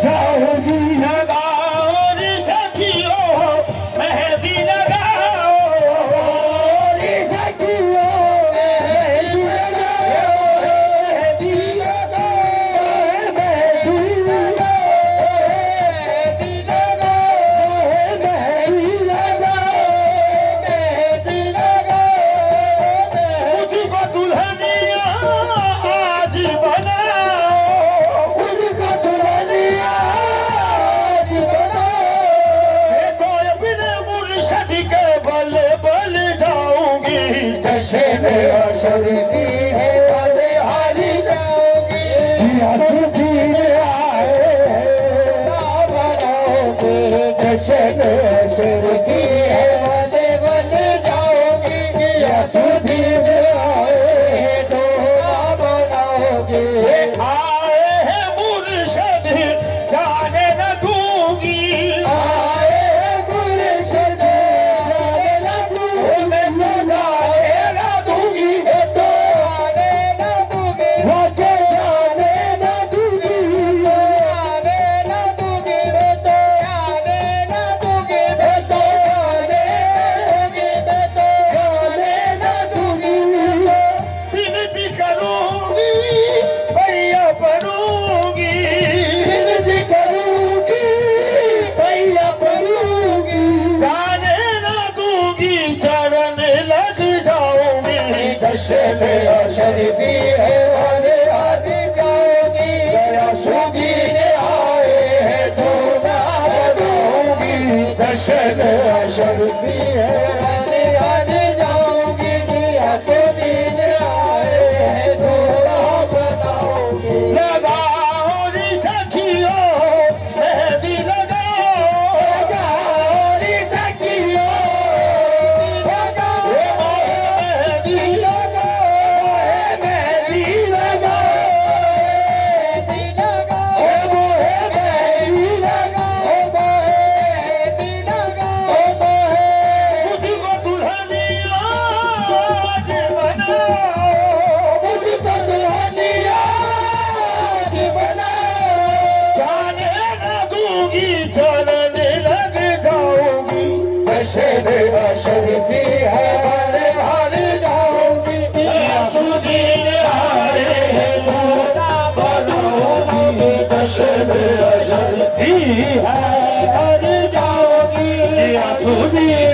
जाओगी लगाओ रे सखियों मेहंदी लगाओ रे सखियों मेहंदी लगाओ मेहंदी लगाओ मेहंदी लगाओ मेहंदी लगाओ मेहंदी लगाओ मुझको दुल्हनिया आज बनाओ मुझको दुल्हनिया आज बनाओ तो अपने मुर्शद के बल बल जाऊंगी जश्न शरीफी है बले हारी जाओगी गियासुद्दीन आए बनाओगे जश्न शरीफी है बले बल जाओगी गियासुद्दीन आए तो बनाओगे आए हैं मुर्शद जाने न दूंगी आए हैं मुर्शद जाने न दूंगी मैं तो जाने न दूंगी मैं तो जाने न दूंगी मुझे जाने न दूंगी जाने न दूंगी मैं तो जाने न दूंगी मैं तो जाने न दूंगी मैं तो जाने न दूंगी विनती करूंगी भैया बनूंगी विनती करूंगी भैया बनूंगी जाने ना दूंगी चरण लग जाऊंगी जश्न शरीफी है वाले आदि जाओगी गियासुद्दीन आए हैं तो ना बनूंगी जश्न शरीफी है वाले आदि जाओगी गियासुद्दीन आए हैं तो ना बनाओगी लगाओ रे सखियों मेहंदी लगाओ रे सखियों लगाओ मेहंदी लगाओ मेहंदी लगाओ मेहंदी लगाओ मेहंदी लगाओ मेहंदी लगाओ मुझको दुल्हनिया आज बनाओ मुझको दुल्हनिया आज बनाओ जाने न दूंगी चलन लग जाऊंगी जश्न शरीफी है बड़े हार जाऊंगी गियासुद्दीन आए हैं लोना बनाओगी जश्न शरीफी है हार जाओगी गियासुद्दीन